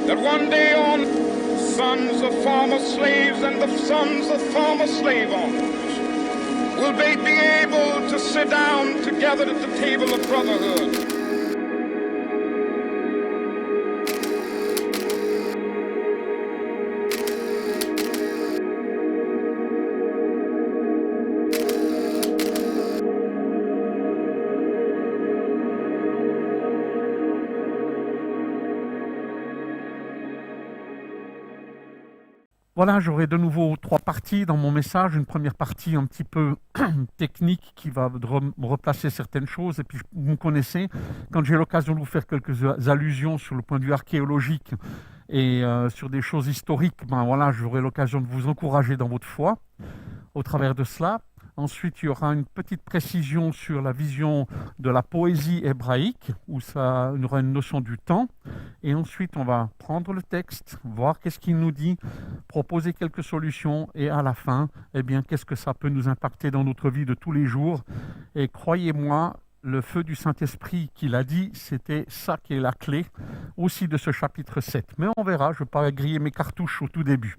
that one day on, sons of former slaves and the sons of former slave owners will they be able to sit down together at the table of brotherhood. Voilà, j'aurai de nouveau 3 parties dans mon message. Une première partie un petit peu technique qui va replacer certaines choses. Et puis, vous me connaissez, quand j'ai l'occasion de vous faire quelques allusions sur le point de vue archéologique et sur des choses historiques, ben voilà, j'aurai l'occasion de vous encourager dans votre foi au travers de cela. Ensuite, il y aura une petite précision sur la vision de la poésie hébraïque, où ça il y aura une notion du temps. Et ensuite, on va prendre le texte, voir qu'est-ce qu'il nous dit, proposer quelques solutions, et à la fin, eh bien, qu'est-ce que ça peut nous impacter dans notre vie de tous les jours. Et croyez-moi, le feu du Saint-Esprit qu'il a dit, c'était ça qui est la clé aussi de ce chapitre 7. Mais on verra, je ne vais pas griller mes cartouches au tout début.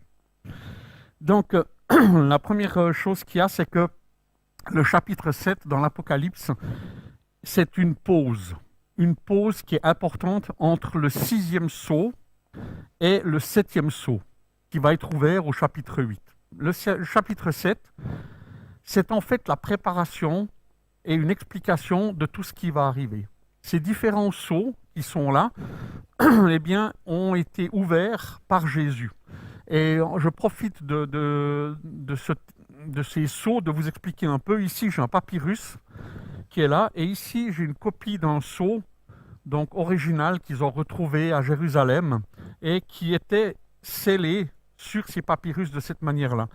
Donc, la première chose qu'il y a, c'est que le chapitre 7 dans l'Apocalypse, c'est une pause qui est importante entre le 6e sceau et le 7e sceau, qui va être ouvert au chapitre 8. Le chapitre 7, c'est en fait la préparation et une explication de tout ce qui va arriver. Ces différents sceaux qui sont là, eh bien, ont été ouverts par Jésus. Et je profite de ces sceaux, de vous expliquer un peu. Ici, j'ai un papyrus qui est là, et ici, j'ai une copie d'un sceau donc original qu'ils ont retrouvé à Jérusalem et qui était scellé sur ces papyrus de cette manière-là.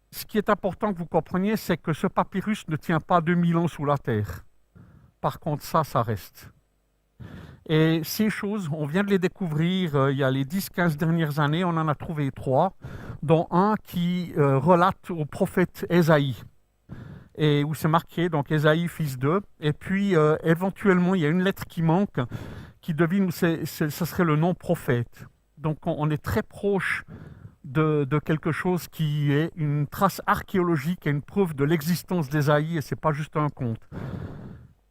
Ce qui est important que vous compreniez, c'est que ce papyrus ne tient pas 2000 ans sous la terre. Par contre, ça reste. Et ces choses, on vient de les découvrir il y a les 10-15 dernières années, on en a trouvé 3, dont un qui relate au prophète Ésaïe, et où c'est marqué, donc Ésaïe, fils d'eux, et puis éventuellement il y a une lettre qui manque, qui devine, ce serait le nom prophète. Donc on est très proche de quelque chose qui est une trace archéologique et une preuve de l'existence d'Ésaïe, et ce n'est pas juste un conte.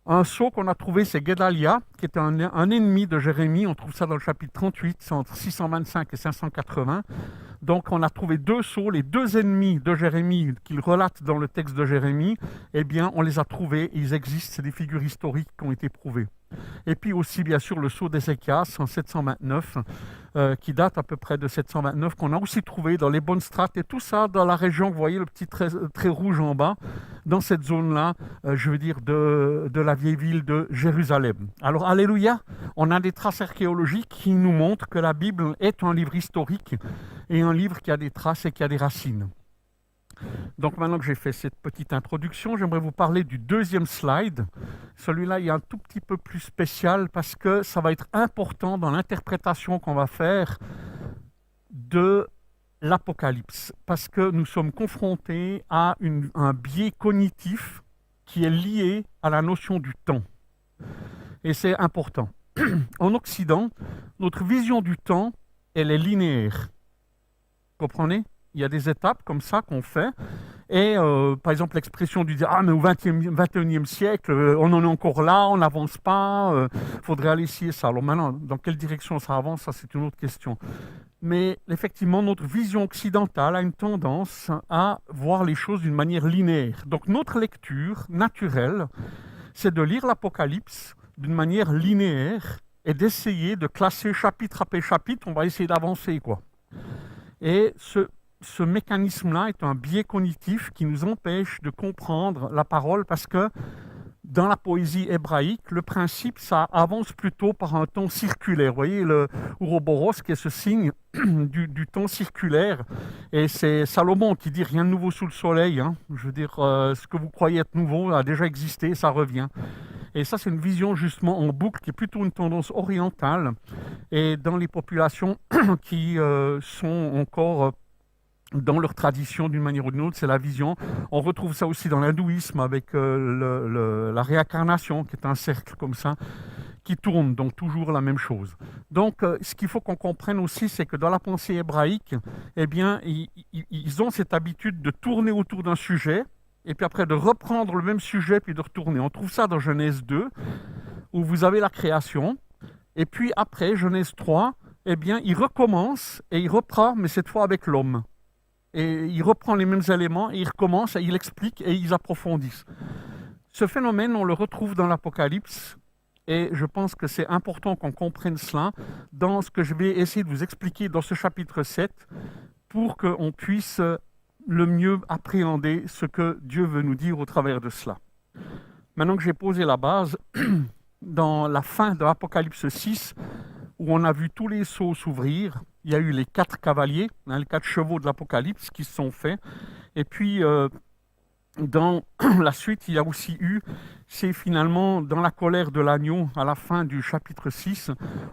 Un sceau qu'on a trouvé, c'est Guédalia, qui est un ennemi de Jérémie. On trouve ça dans le chapitre 38, c'est entre 625 et 580. Donc on a trouvé 2 sceaux, les 2 ennemis de Jérémie qu'il relate dans le texte de Jérémie. Eh bien, on les a trouvés, ils existent, c'est des figures historiques qui ont été prouvées. Et puis aussi, bien sûr, le sceau d'Ézéchias en 729, qui date à peu près de 729, qu'on a aussi trouvé dans les bonnes strates, et tout ça dans la région, vous voyez le petit trait rouge en bas, dans cette zone-là, je veux dire, de la vieille ville de Jérusalem. Alors, alléluia, on a des traces archéologiques qui nous montrent que la Bible est un livre historique, et un livre qui a des traces et qui a des racines. Donc maintenant que j'ai fait cette petite introduction, j'aimerais vous parler du 2e slide. Celui-là, il est un tout petit peu plus spécial parce que ça va être important dans l'interprétation qu'on va faire de l'Apocalypse. Parce que nous sommes confrontés à un biais cognitif qui est lié à la notion du temps. Et c'est important. En Occident, notre vision du temps, elle est linéaire. Vous comprenez ? Il y a des étapes comme ça qu'on fait. Et par exemple, l'expression du dire « Ah, mais au 21e siècle, on en est encore là, on n'avance pas, faudrait aller ici et ça ». Alors maintenant, dans quelle direction ça avance, ça c'est une autre question. Mais effectivement, notre vision occidentale a une tendance à voir les choses d'une manière linéaire. Donc notre lecture naturelle, c'est de lire l'Apocalypse d'une manière linéaire et d'essayer de classer chapitre après chapitre, on va essayer d'avancer, quoi. Et ce mécanisme-là est un biais cognitif qui nous empêche de comprendre la parole parce que dans la poésie hébraïque, le principe, ça avance plutôt par un temps circulaire. Vous voyez le Ouroboros qui est ce signe du temps circulaire. Et c'est Salomon qui dit rien de nouveau sous le soleil. Hein. Je veux dire, ce que vous croyez être nouveau a déjà existé, ça revient. Et ça, c'est une vision justement en boucle qui est plutôt une tendance orientale. Et dans les populations qui sont encore dans leur tradition d'une manière ou d'une autre, c'est la vision. On retrouve ça aussi dans l'hindouisme avec la réincarnation, qui est un cercle comme ça, qui tourne, donc toujours la même chose. Donc, ce qu'il faut qu'on comprenne aussi, c'est que dans la pensée hébraïque, eh bien, ils ont cette habitude de tourner autour d'un sujet, et puis après de reprendre le même sujet, puis de retourner. On trouve ça dans Genèse 2, où vous avez la création, et puis après, Genèse 3, eh bien, il recommence, et il reprend, mais cette fois avec l'homme. Et il reprend les mêmes éléments, et il recommence, et il explique, et ils approfondissent. Ce phénomène, on le retrouve dans l'Apocalypse, et je pense que c'est important qu'on comprenne cela dans ce que je vais essayer de vous expliquer dans ce chapitre 7 pour qu'on puisse le mieux appréhender ce que Dieu veut nous dire au travers de cela. Maintenant que j'ai posé la base, dans la fin de l'Apocalypse 6, où on a vu tous les sceaux s'ouvrir, il y a eu les 4 cavaliers, les 4 chevaux de l'Apocalypse qui se sont faits, et puis dans la suite, il y a aussi eu, c'est finalement dans la colère de l'agneau, à la fin du chapitre 6,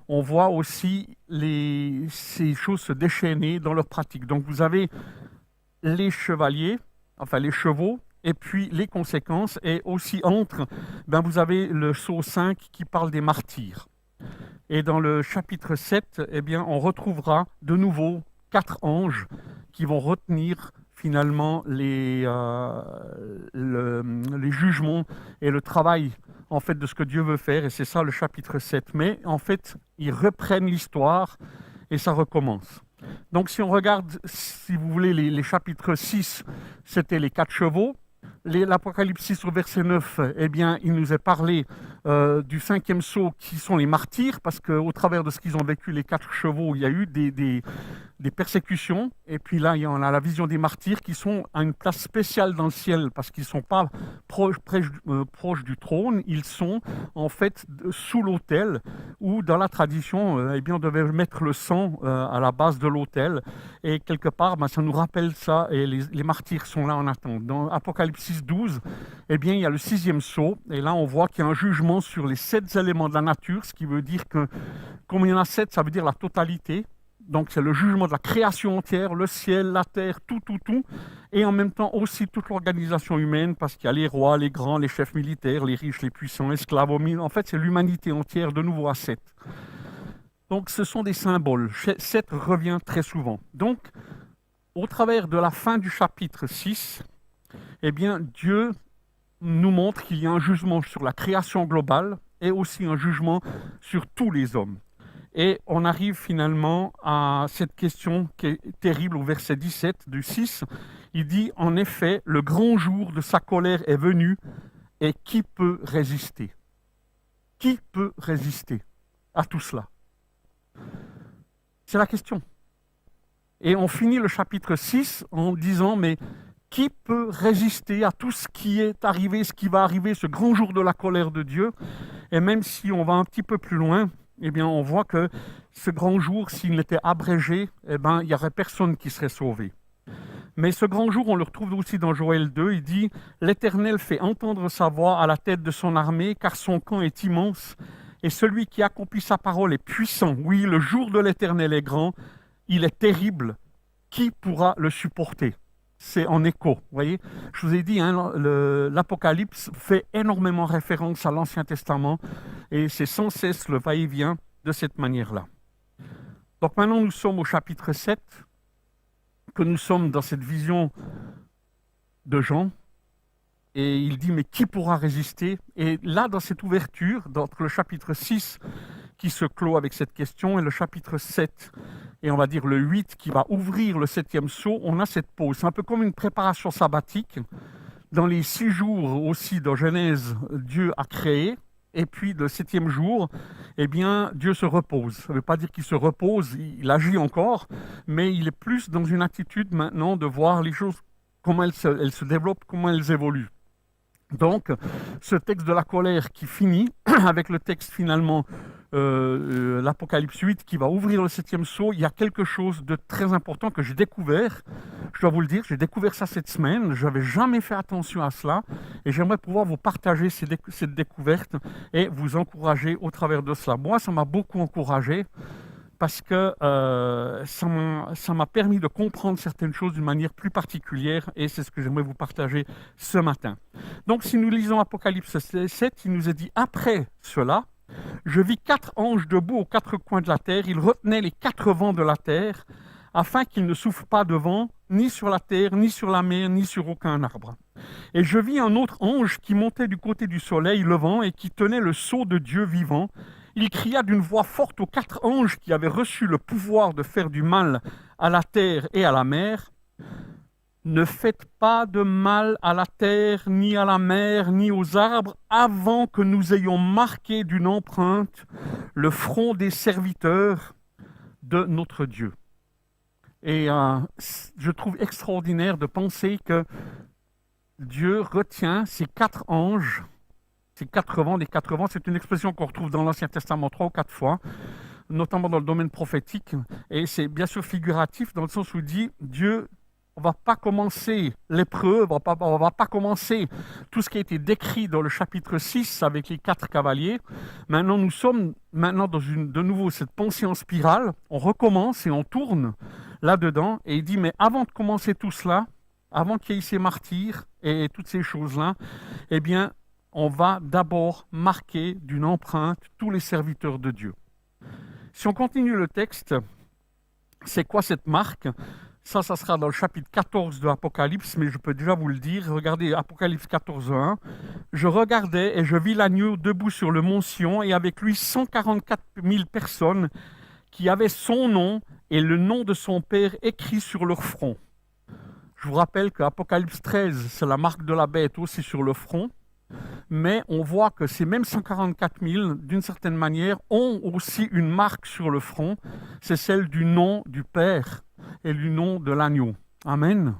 on voit aussi ces choses se déchaîner dans leur pratique. Donc vous avez les chevaliers, enfin les chevaux, et puis les conséquences, et aussi entre, vous avez le sceau 5 qui parle des martyrs. Et dans le chapitre 7, eh bien, on retrouvera de nouveau 4 anges qui vont retenir finalement les jugements et le travail en fait de ce que Dieu veut faire, et c'est ça le chapitre 7. Mais en fait, ils reprennent l'histoire et ça recommence. Donc si on regarde, si vous voulez, les chapitres 6, c'était les 4 chevaux. L'Apocalypse 6 au verset 9, eh bien, il nous est parlé du 5e sceau qui sont les martyrs, parce qu'au travers de ce qu'ils ont vécu, les 4 chevaux, il y a eu des persécutions. Et puis là, on a la vision des martyrs qui sont à une place spéciale dans le ciel, parce qu'ils ne sont pas proches du trône, ils sont en fait sous l'autel, où dans la tradition, eh bien, on devait mettre le sang à la base de l'autel. Et quelque part, ça nous rappelle ça, et les martyrs sont là en attente. Dans Apocalypse 6, 12, eh bien, il y a le 6e sceau, et là on voit qu'il y a un jugement sur les 7 éléments de la nature, ce qui veut dire que, comme il y en a 7, ça veut dire la totalité. Donc c'est le jugement de la création entière, le ciel, la terre, tout, et en même temps aussi toute l'organisation humaine, parce qu'il y a les rois, les grands, les chefs militaires, les riches, les puissants, esclaves, en fait c'est l'humanité entière, de nouveau à 7. Donc ce sont des symboles, 7 revient très souvent. Donc au travers de la fin du chapitre 6, eh bien Dieu nous montre qu'il y a un jugement sur la création globale et aussi un jugement sur tous les hommes. Et on arrive finalement à cette question qui est terrible au verset 17 du 6. Il dit, en effet, le grand jour de sa colère est venu, et qui peut résister? Qui peut résister à tout cela? C'est la question. Et on finit le chapitre 6 en disant, mais qui peut résister à tout ce qui est arrivé, ce qui va arriver, ce grand jour de la colère de Dieu? Et même si on va un petit peu plus loin, eh bien, on voit que ce grand jour, s'il était abrégé, eh bien, il n'y aurait personne qui serait sauvé. Mais ce grand jour, on le retrouve aussi dans Joël 2, il dit « L'Éternel fait entendre sa voix à la tête de son armée, car son camp est immense, et celui qui accomplit sa parole est puissant. Oui, le jour de l'Éternel est grand, il est terrible. Qui pourra le supporter ?» C'est en écho, vous voyez. Je vous ai dit, l'Apocalypse fait énormément référence à l'Ancien Testament et c'est sans cesse le va-et-vient de cette manière-là. Donc maintenant, nous sommes au chapitre 7, que nous sommes dans cette vision de Jean, et il dit, mais qui pourra résister? Et là, dans cette ouverture, entre le chapitre 6, qui se clôt avec cette question, et le chapitre 7, et on va dire le 8 qui va ouvrir le 7e sceau, on a cette pause. C'est un peu comme une préparation sabbatique. Dans les 6 jours aussi de Genèse, Dieu a créé, et puis le 7e jour, eh bien, Dieu se repose. Ça ne veut pas dire qu'il se repose, il agit encore, mais il est plus dans une attitude maintenant de voir les choses, comment elles se développent, comment elles évoluent. Donc, ce texte de la colère qui finit avec le texte finalement l'Apocalypse 8 qui va ouvrir le 7e sceau, il y a quelque chose de très important que j'ai découvert. Je dois vous le dire, j'ai découvert ça cette semaine, je n'avais jamais fait attention à cela et j'aimerais pouvoir vous partager cette découverte et vous encourager au travers de cela. Moi, ça m'a beaucoup encouragé parce que ça m'a permis de comprendre certaines choses d'une manière plus particulière, et c'est ce que j'aimerais vous partager ce matin. Donc si nous lisons Apocalypse 7, il nous est dit « Après cela, je vis 4 anges debout aux 4 coins de la terre. Ils retenaient les 4 vents de la terre, afin qu'ils ne soufflent pas de vent, ni sur la terre, ni sur la mer, ni sur aucun arbre. Et je vis un autre ange qui montait du côté du soleil levant et qui tenait le sceau de Dieu vivant. Il cria d'une voix forte aux 4 anges qui avaient reçu le pouvoir de faire du mal à la terre et à la mer. Ne faites pas de mal à la terre, ni à la mer, ni aux arbres, avant que nous ayons marqué d'une empreinte le front des serviteurs de notre Dieu. » Et je trouve extraordinaire de penser que Dieu retient ces 4 anges, ces 4 vents, les 4 vents, c'est une expression qu'on retrouve dans l'Ancien Testament 3 ou 4 fois, notamment dans le domaine prophétique, et c'est bien sûr figuratif dans le sens où il dit Dieu, on ne va pas commencer l'épreuve, on ne va pas commencer tout ce qui a été décrit dans le chapitre 6 avec les 4 cavaliers. Maintenant, nous sommes dans de nouveau cette pensée en spirale, on recommence et on tourne là-dedans, et il dit, mais avant de commencer tout cela, avant qu'il y ait ces martyrs et toutes ces choses-là, eh bien, on va d'abord marquer d'une empreinte tous les serviteurs de Dieu. Si on continue le texte, c'est quoi cette marque ? Ça sera dans le chapitre 14 de l'Apocalypse, mais je peux déjà vous le dire. Regardez Apocalypse 14, 1. Je regardais et je vis l'agneau debout sur le mont Sion, et avec lui 144 000 personnes qui avaient son nom et le nom de son Père écrit sur leur front. Je vous rappelle qu'Apocalypse 13, c'est la marque de la bête aussi sur le front, mais on voit que ces mêmes 144 000, d'une certaine manière, ont aussi une marque sur le front, c'est celle du nom du Père et du nom de l'agneau. Amen.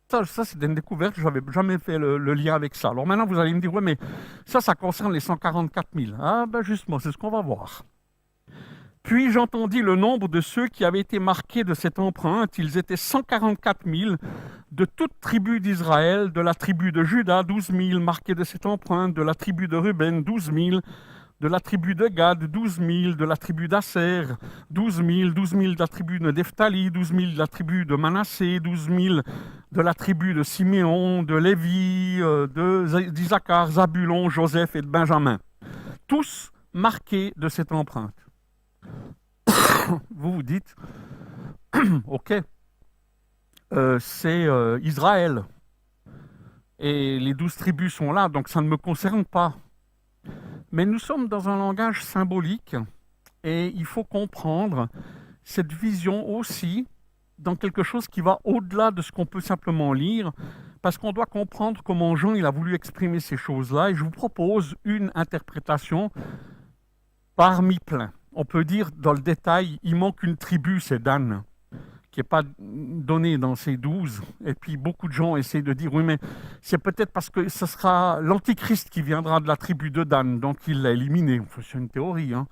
Ça c'est une découverte, je n'avais jamais fait le lien avec ça. Alors maintenant, vous allez me dire, oui, mais ça concerne les 144 000. Ah ben justement, c'est ce qu'on va voir. Puis j'entendis le nombre de ceux qui avaient été marqués de cette empreinte. Ils étaient 144 000 de toute tribu d'Israël, de la tribu de Juda, 12 000 marqués de cette empreinte, de la tribu de Ruben, 12 000, de la tribu de Gad, 12 000, de la tribu d'Asser, 12 000 de la tribu de Nephtali, 12 000 de la tribu de Manassé, 12 000 de la tribu de Siméon, de Lévi, d'Isaacar, Zabulon, Joseph et de Benjamin. Tous marqués de cette empreinte. Vous vous dites, ok, c'est Israël, et les 12 tribus sont là, donc ça ne me concerne pas. Mais nous sommes dans un langage symbolique, et il faut comprendre cette vision aussi dans quelque chose qui va au-delà de ce qu'on peut simplement lire, parce qu'on doit comprendre comment Jean il a voulu exprimer ces choses-là, et je vous propose une interprétation parmi plein. On peut dire dans le détail, il manque une tribu, c'est Dan, qui n'est pas donnée dans ces 12. Et puis beaucoup de gens essaient de dire, oui, mais c'est peut-être parce que ce sera l'Antichrist qui viendra de la tribu de Dan, donc il l'a éliminé. C'est une théorie, hein.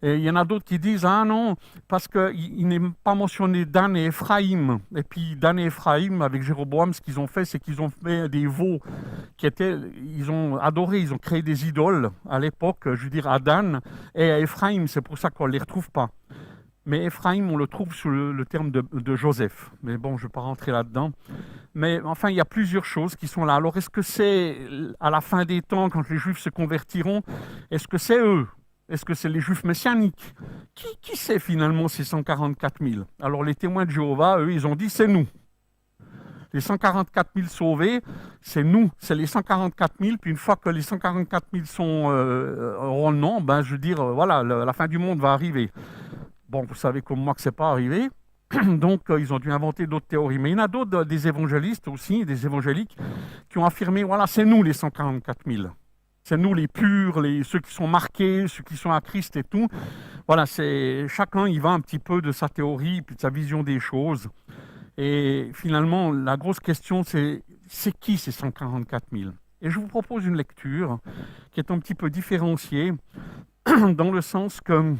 Et il y en a d'autres qui disent, ah non, parce qu'il n'est pas mentionné Dan et Ephraïm. Et puis Dan et Ephraïm, avec Jéroboam, ce qu'ils ont fait, c'est qu'ils ont fait des veaux ils ont adoré, ils ont créé des idoles à l'époque, je veux dire à Dan et à Ephraïm, c'est pour ça qu'on ne les retrouve pas. Mais Ephraïm, on le trouve sous le terme de Joseph. Mais bon, je ne vais pas rentrer là-dedans. Mais enfin, il y a plusieurs choses qui sont là. Alors, est-ce que c'est à la fin des temps, quand les Juifs se convertiront, est-ce que c'est eux ? Est-ce que c'est les Juifs messianiques ? Qui c'est finalement ces 144 000 ? Alors les témoins de Jéhovah, eux, ils ont dit c'est nous. Les 144 000 sauvés, c'est nous, c'est les 144 000. Puis une fois que les 144 000 auront le nom, ben, je veux dire, voilà, la fin du monde va arriver. Bon, vous savez comme moi que ce n'est pas arrivé. Donc, ils ont dû inventer d'autres théories. Mais il y en a d'autres, des évangélistes aussi, des évangéliques, qui ont affirmé, voilà, c'est nous les 144 000. C'est nous les purs, ceux qui sont marqués, ceux qui sont à Christ et tout. Voilà, chacun y va un petit peu de sa théorie puis de sa vision des choses. Et finalement, la grosse question, c'est qui ces 144 000 ? Et je vous propose une lecture qui est un petit peu différenciée, dans le sens que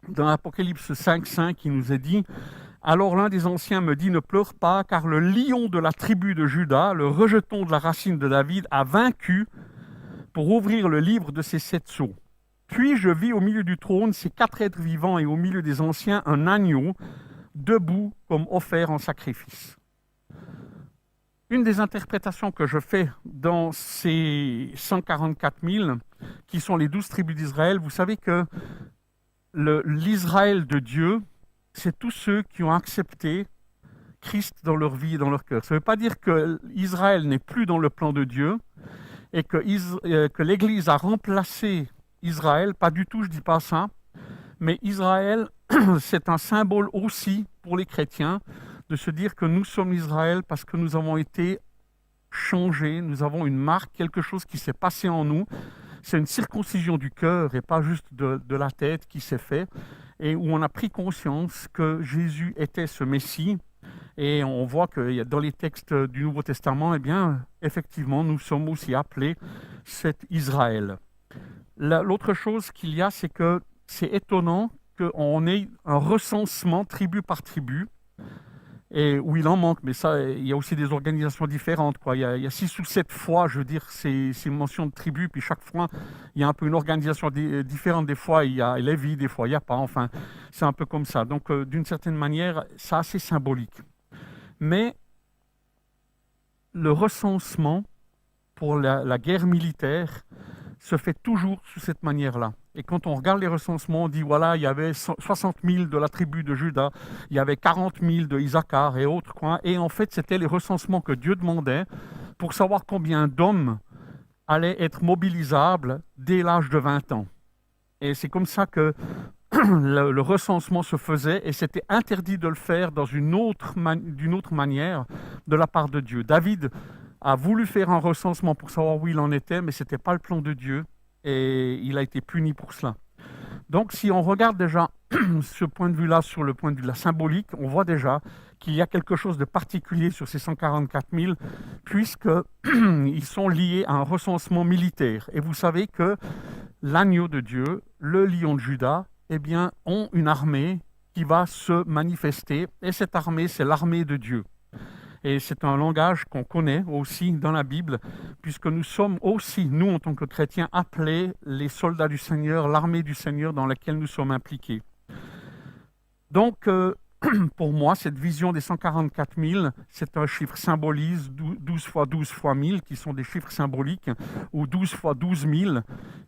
dans l'Apocalypse 5.5, il nous est dit « Alors l'un des anciens me dit, ne pleure pas, car le lion de la tribu de Juda, le rejeton de la racine de David, a vaincu pour ouvrir le livre de ses 7 sceaux. Puis je vis au milieu du trône ces 4 êtres vivants et au milieu des anciens un agneau debout comme offert en sacrifice. Une des interprétations que je fais dans ces 144 000, qui sont les 12 tribus d'Israël, vous savez que l'Israël de Dieu, c'est tous ceux qui ont accepté Christ dans leur vie et dans leur cœur. Ça ne veut pas dire que Israël n'est plus dans le plan de Dieu et que l'Église a remplacé Israël. Pas du tout, je ne dis pas ça. Mais Israël, c'est un symbole aussi pour les chrétiens de se dire que nous sommes Israël parce que nous avons été changés, nous avons une marque, quelque chose qui s'est passé en nous. C'est une circoncision du cœur et pas juste de la tête qui s'est fait, et où on a pris conscience que Jésus était ce Messie. Et on voit que dans les textes du Nouveau Testament, eh bien, effectivement, nous sommes aussi appelés cet Israël. L'autre chose qu'il y a, c'est que c'est étonnant qu'on ait un recensement tribu par tribu, et où il en manque, mais ça, il y a aussi des organisations différentes, quoi. Il y a 6 ou 7 fois, je veux dire, ces mentions de tribus, puis chaque fois, il y a un peu une organisation différente. Des fois, il y a Lévi, des fois, il n'y a pas. Enfin, c'est un peu comme ça. Donc, d'une certaine manière, c'est assez symbolique. Mais le recensement pour la guerre militaire se fait toujours sous cette manière-là. Et quand on regarde les recensements, on dit voilà, il y avait 60 000 de la tribu de Juda, il y avait 40 000 de Issachar et autres coins. Et en fait, c'était les recensements que Dieu demandait pour savoir combien d'hommes allaient être mobilisables dès l'âge de 20 ans. Et c'est comme ça que le recensement se faisait, et c'était interdit de le faire d'une autre manière de la part de Dieu. David a voulu faire un recensement pour savoir où il en était, mais ce n'était pas le plan de Dieu, et il a été puni pour cela. Donc si on regarde déjà ce point de vue-là sur le point de vue de la symbolique, on voit déjà qu'il y a quelque chose de particulier sur ces 144 000, puisqu'ils sont liés à un recensement militaire. Et vous savez que l'agneau de Dieu, le lion de Juda, eh bien, ont une armée qui va se manifester, et cette armée, c'est l'armée de Dieu. Et c'est un langage qu'on connaît aussi dans la Bible, puisque nous sommes aussi, nous en tant que chrétiens, appelés les soldats du Seigneur, l'armée du Seigneur dans laquelle nous sommes impliqués. Donc, pour moi, cette vision des 144 000, c'est un chiffre symbolise 12 fois 12 fois 1000, qui sont des chiffres symboliques, ou 12 fois 12 000,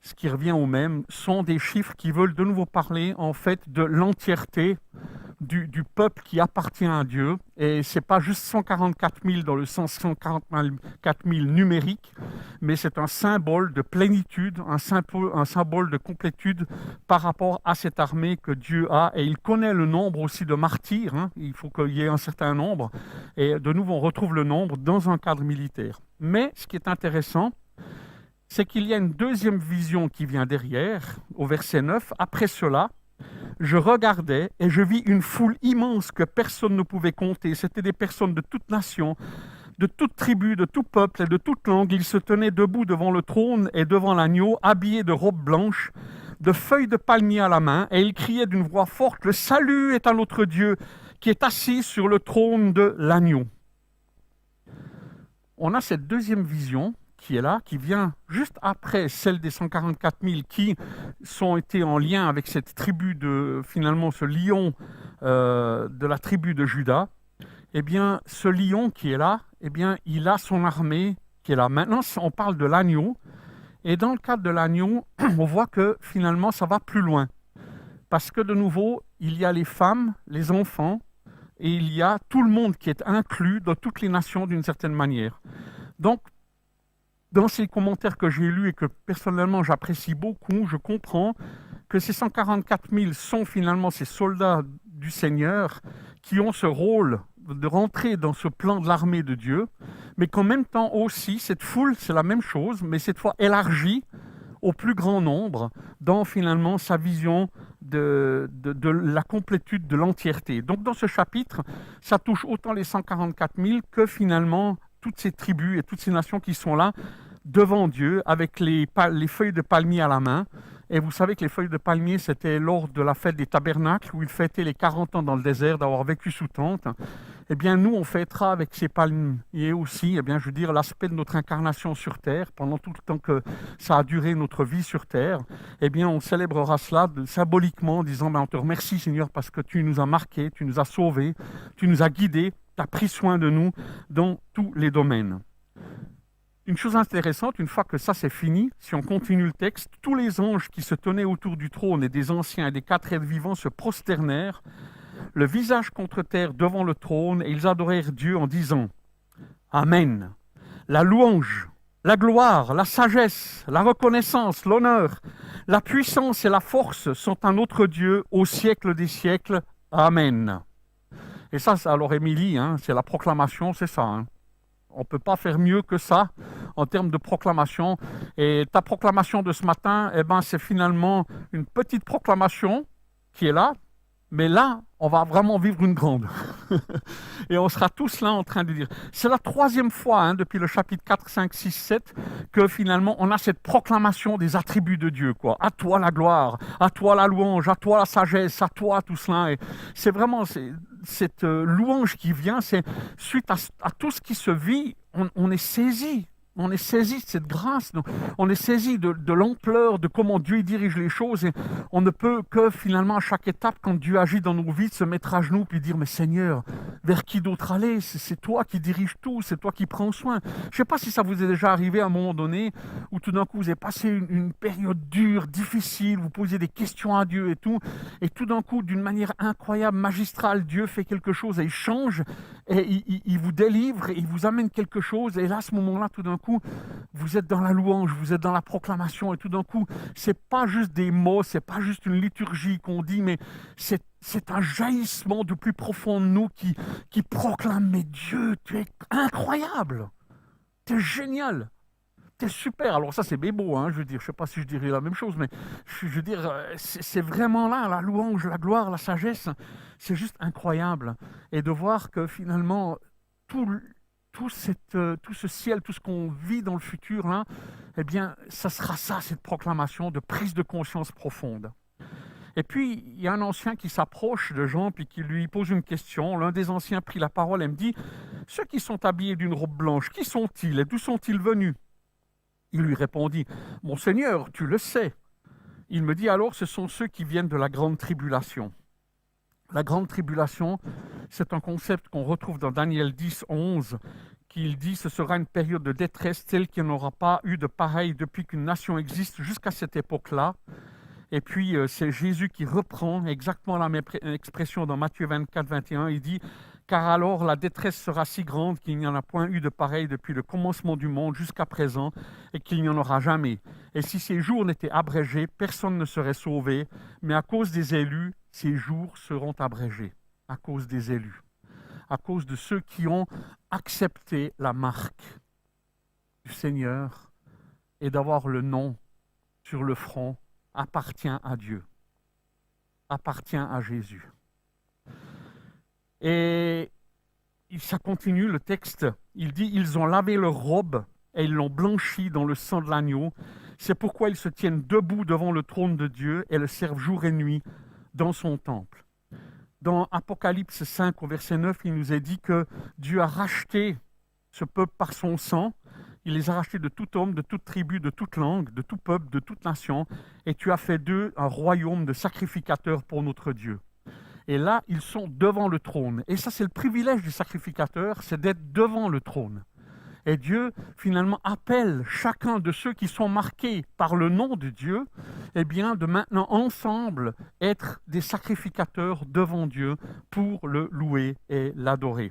ce qui revient au même, sont des chiffres qui veulent de nouveau parler, en fait, de l'entièreté du peuple qui appartient à Dieu. Et ce n'est pas juste 144 000 dans le sens 144 000 numérique, mais c'est un symbole de plénitude, un symbole de complétude par rapport à cette armée que Dieu a. Et il connaît le nombre aussi de martyrs, hein. Il faut qu'il y ait un certain nombre. Et de nouveau, on retrouve le nombre dans un cadre militaire. Mais ce qui est intéressant, c'est qu'il y a une deuxième vision qui vient derrière, au verset 9. Après cela, je regardais et je vis une foule immense que personne ne pouvait compter. C'était des personnes de toute nation, de toute tribu, de tout peuple et de toute langue. Ils se tenaient debout devant le trône et devant l'agneau, habillés de robes blanches, de feuilles de palmier à la main, et ils criaient d'une voix forte: le salut est à notre Dieu qui est assis sur le trône de l'agneau. On a cette deuxième vision qui est là, qui vient juste après celle des 144 000 qui sont été en lien avec cette tribu finalement ce lion de la tribu de Juda. Eh bien, ce lion qui est là, eh bien, il a son armée qui est là. Maintenant, on parle de l'agneau, et dans le cadre de l'agneau, on voit que finalement, ça va plus loin. Parce que de nouveau, il y a les femmes, les enfants, et il y a tout le monde qui est inclus dans toutes les nations d'une certaine manière. Donc, dans ces commentaires que j'ai lus et que personnellement j'apprécie beaucoup, je comprends que ces 144 000 sont finalement ces soldats du Seigneur qui ont ce rôle de rentrer dans ce plan de l'armée de Dieu, mais qu'en même temps aussi, cette foule, c'est la même chose, mais cette fois élargie au plus grand nombre dans finalement sa vision de la complétude de l'entièreté. Donc dans ce chapitre, ça touche autant les 144 000 que finalement toutes ces tribus et toutes ces nations qui sont là devant Dieu avec les feuilles de palmier à la main. Et vous savez que les feuilles de palmier, c'était lors de la fête des tabernacles où ils fêtaient les 40 ans dans le désert d'avoir vécu sous tente. eh bien nous on fêtera avec ces palmiers aussi, eh bien je veux dire l'aspect de notre incarnation sur terre, pendant tout le temps que ça a duré notre vie sur terre, eh bien on célébrera cela symboliquement en disant on te remercie Seigneur parce que tu nous as marqués, tu nous as sauvés, tu nous as guidés, tu as pris soin de nous dans tous les domaines. Une chose intéressante, une fois que ça c'est fini, si on continue le texte, tous les anges qui se tenaient autour du trône et des anciens et des 4 êtres vivants se prosternèrent, le visage contre terre devant le trône, et ils adorèrent Dieu en disant « Amen ». La louange, la gloire, la sagesse, la reconnaissance, l'honneur, la puissance et la force sont à notre Dieu au siècle des siècles. Amen. Et ça, alors Émilie, c'est la proclamation, c'est ça. On ne peut pas faire mieux que ça en termes de proclamation. Et ta proclamation de ce matin, c'est finalement une petite proclamation qui est là, mais là, on va vraiment vivre une grande. Et on sera tous là en train de dire. C'est la 3e fois, depuis le chapitre 4, 5, 6, 7, que finalement, on a cette proclamation des attributs de Dieu, quoi. À toi la gloire, à toi la louange, à toi la sagesse, à toi tout cela. Et c'est vraiment cette louange qui vient, c'est suite à tout ce qui se vit, on est saisi. On est saisi de cette grâce, on est saisi de l'ampleur de comment Dieu dirige les choses, et on ne peut que finalement à chaque étape, quand Dieu agit dans nos vies, se mettre à genoux puis dire « Mais Seigneur, vers qui d'autre aller? C'est toi qui diriges tout, c'est toi qui prends soin. » Je ne sais pas si ça vous est déjà arrivé à un moment donné où tout d'un coup vous avez passé une période dure, difficile, vous posiez des questions à Dieu et tout d'un coup, d'une manière incroyable, magistrale, Dieu fait quelque chose et il change, et il vous délivre, et il vous amène quelque chose, et là, à ce moment-là, tout d'un coup, vous êtes dans la louange, vous êtes dans la proclamation, et tout d'un coup, c'est pas juste des mots, c'est pas juste une liturgie qu'on dit, mais c'est un jaillissement du plus profond de nous qui proclame « Mais Dieu, tu es incroyable, tu es génial, tu es super ». Alors ça, c'est bébo, je veux dire, je sais pas si je dirais la même chose, mais je veux dire, c'est vraiment là, la louange, la gloire, la sagesse, c'est juste incroyable. Et de voir que finalement, tout ce ciel, tout ce qu'on vit dans le futur, eh bien, ça sera ça, cette proclamation de prise de conscience profonde. Et puis, il y a un ancien qui s'approche de Jean, puis qui lui pose une question. L'un des anciens prit la parole et me dit « Ceux qui sont habillés d'une robe blanche, qui sont-ils et d'où sont-ils venus ?» Il lui répondit « Mon Seigneur, tu le sais. » Il me dit alors « Ce sont ceux qui viennent de la grande tribulation. » La grande tribulation, c'est un concept qu'on retrouve dans Daniel 10, 11, qui dit « Ce sera une période de détresse telle qu'il n'y en aura pas eu de pareil depuis qu'une nation existe jusqu'à cette époque-là. » Et puis, c'est Jésus qui reprend exactement la même expression dans Matthieu 24, 21. Il dit « Car alors la détresse sera si grande qu'il n'y en a point eu de pareil depuis le commencement du monde jusqu'à présent et qu'il n'y en aura jamais. Et si ces jours n'étaient abrégés, personne ne serait sauvé, mais à cause des élus, ces jours seront abrégés. » À cause des élus. À cause de ceux qui ont accepté la marque du Seigneur et d'avoir le nom sur le front appartient à Dieu, appartient à Jésus. Et ça continue, le texte, il dit « Ils ont lavé leur robe et ils l'ont blanchie dans le sang de l'agneau. C'est pourquoi ils se tiennent debout devant le trône de Dieu et le servent jour et nuit dans son temple. » Dans Apocalypse 5, au verset 9, il nous est dit que Dieu a racheté ce peuple par son sang. Il les a rachetés de tout homme, de toute tribu, de toute langue, de tout peuple, de toute nation. Et tu as fait d'eux un royaume de sacrificateurs pour notre Dieu. Et là, ils sont devant le trône. Et ça, c'est le privilège du sacrificateur, c'est d'être devant le trône. Et Dieu, finalement, appelle chacun de ceux qui sont marqués par le nom de Dieu, eh bien, de maintenant, ensemble, être des sacrificateurs devant Dieu pour le louer et l'adorer.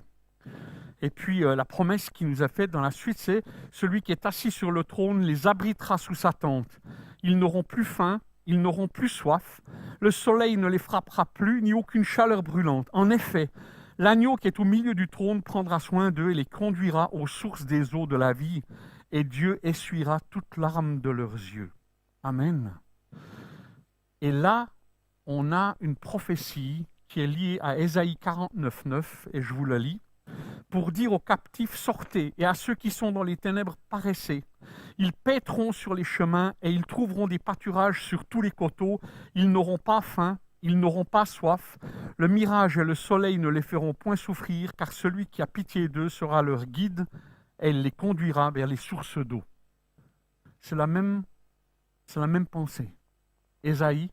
Et puis, la promesse qu'il nous a faite dans la suite, c'est « Celui qui est assis sur le trône les abritera sous sa tente. Ils n'auront plus faim, ils n'auront plus soif. Le soleil ne les frappera plus, ni aucune chaleur brûlante. En effet, l'agneau qui est au milieu du trône prendra soin d'eux et les conduira aux sources des eaux de la vie. Et Dieu essuiera toute larme de leurs yeux. » Amen. Et là, on a une prophétie qui est liée à Ésaïe 49, 9, et je vous la lis. Pour dire aux captifs, sortez, et à ceux qui sont dans les ténèbres, paraissez. Ils paîtront sur les chemins, et ils trouveront des pâturages sur tous les coteaux. Ils n'auront pas faim, Ils n'auront pas soif, le mirage et le soleil ne les feront point souffrir, car celui qui a pitié d'eux sera leur guide et il les conduira vers les sources d'eau. C'est la même pensée. Ésaïe,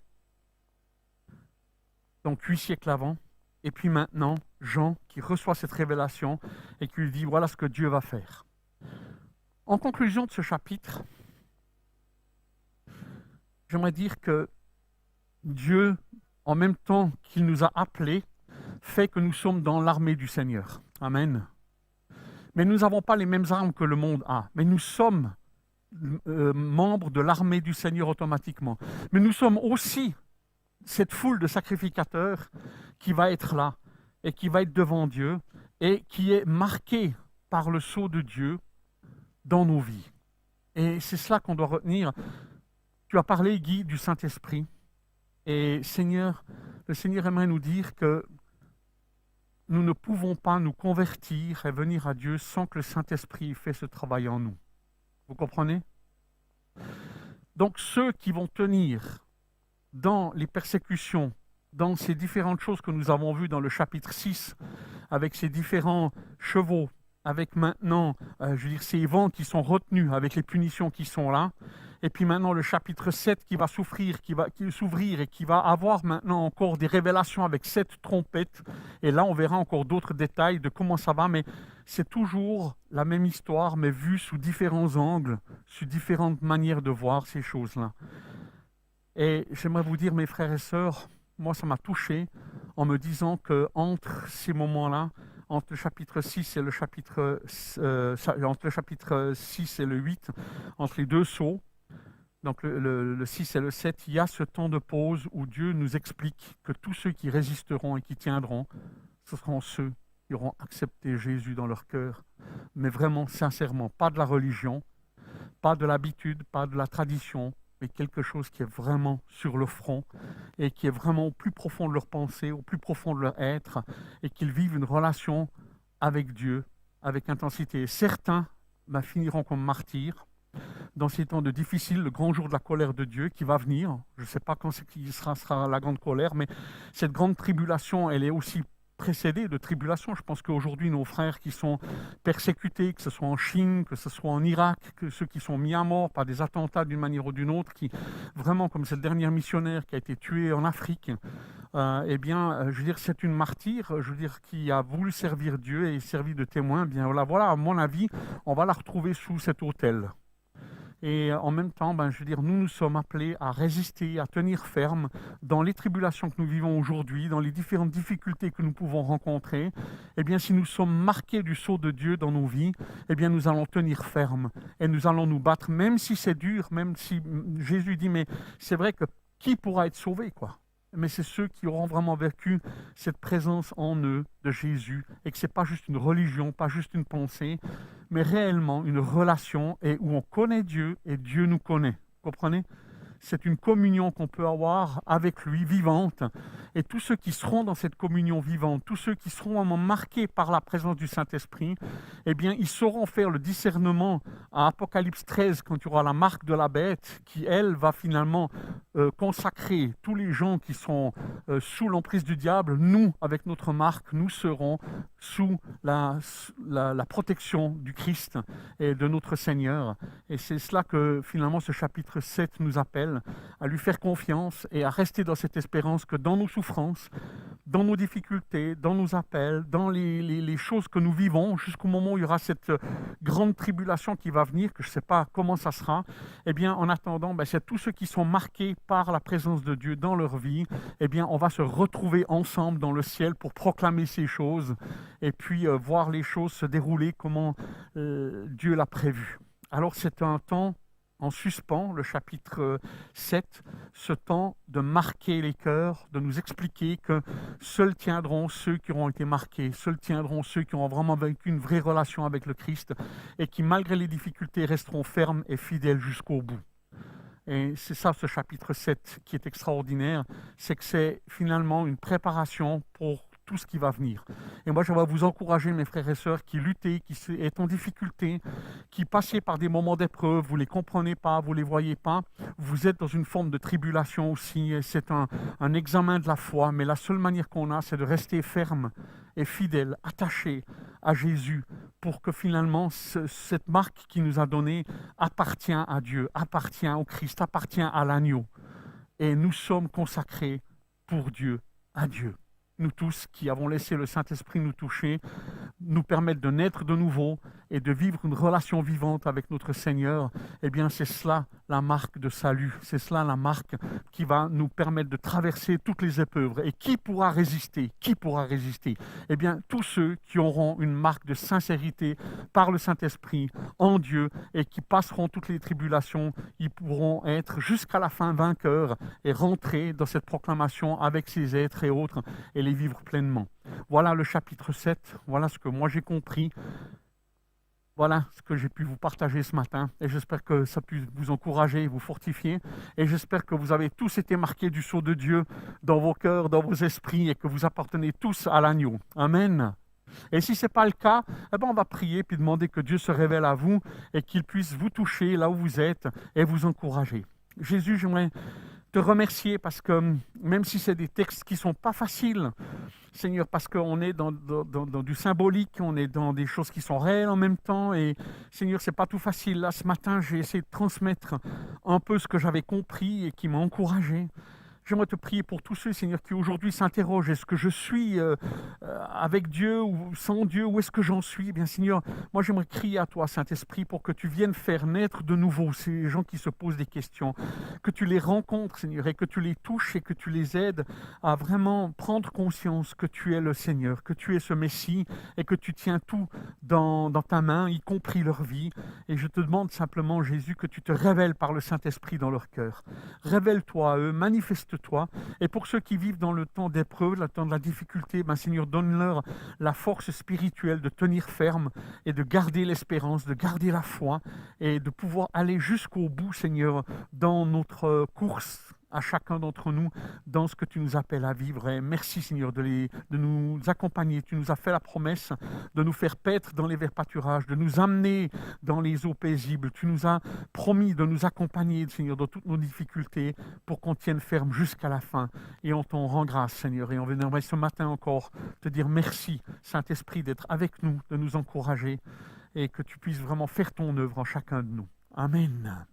donc 8 siècles avant, et puis maintenant, Jean qui reçoit cette révélation et qui lui dit voilà ce que Dieu va faire. En conclusion de ce chapitre, j'aimerais dire que Dieu, en même temps qu'il nous a appelés, fait que nous sommes dans l'armée du Seigneur. Amen. Mais nous n'avons pas les mêmes armes que le monde a. Mais nous sommes membres de l'armée du Seigneur automatiquement. Mais nous sommes aussi cette foule de sacrificateurs qui va être là et qui va être devant Dieu et qui est marquée par le sceau de Dieu dans nos vies. Et c'est cela qu'on doit retenir. Tu as parlé, Guy, du Saint-Esprit. Et Seigneur, le Seigneur aimerait nous dire que nous ne pouvons pas nous convertir et venir à Dieu sans que le Saint-Esprit fait ce travail en nous. Vous comprenez? Donc ceux qui vont tenir dans les persécutions, dans ces différentes choses que nous avons vues dans le chapitre 6, avec ces différents chevaux, avec maintenant, ces vents qui sont retenus, avec les punitions qui sont là, et puis maintenant le chapitre 7 qui va s'ouvrir et qui va avoir maintenant encore des révélations avec 7 trompettes, et là on verra encore d'autres détails de comment ça va, mais c'est toujours la même histoire, mais vue sous différents angles, sous différentes manières de voir ces choses-là. Et j'aimerais vous dire, mes frères et sœurs, moi ça m'a touché en me disant qu'entre ces moments-là, entre le chapitre 6 et le chapitre 6 et le 8, entre les deux sceaux, donc le 6 et le 7, il y a ce temps de pause où Dieu nous explique que tous ceux qui résisteront et qui tiendront, ce seront ceux qui auront accepté Jésus dans leur cœur, mais vraiment sincèrement, pas de la religion, pas de l'habitude, pas de la tradition, mais quelque chose qui est vraiment sur le front et qui est vraiment au plus profond de leur pensée, au plus profond de leur être, et qu'ils vivent une relation avec Dieu, avec intensité. Et certains finiront comme martyrs dans ces temps de difficile, le grand jour de la colère de Dieu qui va venir. Je ne sais pas quand sera la grande colère, mais cette grande tribulation, elle est aussi précédée de tribulation. Je pense qu'aujourd'hui, nos frères qui sont persécutés, que ce soit en Chine, que ce soit en Irak, que ceux qui sont mis à mort par des attentats d'une manière ou d'une autre, qui vraiment, comme cette dernière missionnaire qui a été tuée en Afrique, c'est une martyre, qui a voulu servir Dieu et servi de témoin. Voilà, à mon avis, on va la retrouver sous cet autel. Et en même temps, nous sommes appelés à résister, à tenir ferme dans les tribulations que nous vivons aujourd'hui, dans les différentes difficultés que nous pouvons rencontrer. Si nous sommes marqués du sceau de Dieu dans nos vies, nous allons tenir ferme et nous allons nous battre, même si c'est dur, même si Jésus dit, mais c'est vrai que qui pourra être sauvé, quoi? Mais c'est ceux qui auront vraiment vécu cette présence en eux de Jésus, et que ce n'est pas juste une religion, pas juste une pensée, mais réellement une relation et où on connaît Dieu et Dieu nous connaît. Vous comprenez? C'est une communion qu'on peut avoir avec lui, vivante. Et tous ceux qui seront dans cette communion vivante, tous ceux qui seront vraiment marqués par la présence du Saint-Esprit, ils sauront faire le discernement à Apocalypse 13, quand il y aura la marque de la bête, qui, elle, va finalement consacrer tous les gens qui sont sous l'emprise du diable. Nous, avec notre marque, nous serons sous la protection du Christ et de notre Seigneur. Et c'est cela que, finalement, ce chapitre 7 nous appelle, à lui faire confiance et à rester dans cette espérance que dans nos souffrances, dans nos difficultés, dans nos appels, dans les choses que nous vivons, jusqu'au moment où il y aura cette grande tribulation qui va venir, que je ne sais pas comment ça sera, en attendant, c'est tous ceux qui sont marqués par la présence de Dieu dans leur vie, on va se retrouver ensemble dans le ciel pour proclamer ces choses et puis voir les choses se dérouler comment Dieu l'a prévu. Alors c'est un temps en suspens, le chapitre 7, ce temps de marquer les cœurs, de nous expliquer que seuls tiendront ceux qui auront été marqués, seuls tiendront ceux qui auront vraiment vécu une vraie relation avec le Christ et qui, malgré les difficultés, resteront fermes et fidèles jusqu'au bout. Et c'est ça, ce chapitre 7, qui est extraordinaire, c'est que c'est finalement une préparation pour tout ce qui va venir. Et moi, je vais vous encourager, mes frères et sœurs, qui luttez, qui êtes en difficulté, qui passez par des moments d'épreuve, vous ne les comprenez pas, vous ne les voyez pas, vous êtes dans une forme de tribulation aussi, et c'est un examen de la foi, mais la seule manière qu'on a, c'est de rester ferme et fidèle, attaché à Jésus, pour que finalement, cette marque qu'il nous a donnée appartient à Dieu, appartient au Christ, appartient à l'agneau. Et nous sommes consacrés pour Dieu, à Dieu. Nous tous qui avons laissé le Saint-Esprit nous toucher, nous permettre de naître de nouveau et de vivre une relation vivante avec notre Seigneur, eh bien c'est cela la marque de salut, c'est cela la marque qui va nous permettre de traverser toutes les épreuves. Et qui pourra résister? Qui pourra résister? Eh bien tous ceux qui auront une marque de sincérité par le Saint-Esprit en Dieu et qui passeront toutes les tribulations, ils pourront être jusqu'à la fin vainqueurs et rentrer dans cette proclamation avec ces êtres et autres et les vivre pleinement. Voilà le chapitre 7, voilà ce que moi j'ai compris. Voilà ce que j'ai pu vous partager ce matin et j'espère que ça puisse vous encourager, vous fortifier et j'espère que vous avez tous été marqués du sceau de Dieu dans vos cœurs, dans vos esprits et que vous appartenez tous à l'agneau. Amen. Et si ce n'est pas le cas, eh ben on va prier puis demander que Dieu se révèle à vous et qu'il puisse vous toucher là où vous êtes et vous encourager. Jésus, j'aimerais te remercier parce que même si c'est des textes qui ne sont pas faciles, Seigneur, parce qu'on est dans du symbolique, on est dans des choses qui sont réelles en même temps et Seigneur, c'est pas tout facile. Là, ce matin, j'ai essayé de transmettre un peu ce que j'avais compris et qui m'a encouragé. J'aimerais te prier pour tous ceux, Seigneur, qui aujourd'hui s'interrogent. Est-ce que je suis avec Dieu ou sans Dieu? Où est-ce que j'en suis? Eh bien, Seigneur, moi, j'aimerais crier à toi, Saint-Esprit, pour que tu viennes faire naître de nouveau ces gens qui se posent des questions, que tu les rencontres, Seigneur, et que tu les touches et que tu les aides à vraiment prendre conscience que tu es le Seigneur, que tu es ce Messie et que tu tiens tout dans ta main, y compris leur vie. Et je te demande simplement, Jésus, que tu te révèles par le Saint-Esprit dans leur cœur. Révèle-toi à eux, manifeste-toi. Et pour ceux qui vivent dans le temps d'épreuve, le temps de la difficulté, ben Seigneur, donne-leur la force spirituelle de tenir ferme et de garder l'espérance, de garder la foi et de pouvoir aller jusqu'au bout, Seigneur, dans notre course à chacun d'entre nous dans ce que tu nous appelles à vivre. Et merci, Seigneur, de nous accompagner. Tu nous as fait la promesse de nous faire paître dans les verts pâturages, de nous amener dans les eaux paisibles. Tu nous as promis de nous accompagner, Seigneur, dans toutes nos difficultés pour qu'on tienne ferme jusqu'à la fin. Et on t'en rend grâce, Seigneur. Et on viendrait ce matin encore te dire merci, Saint-Esprit, d'être avec nous, de nous encourager et que tu puisses vraiment faire ton œuvre en chacun de nous. Amen.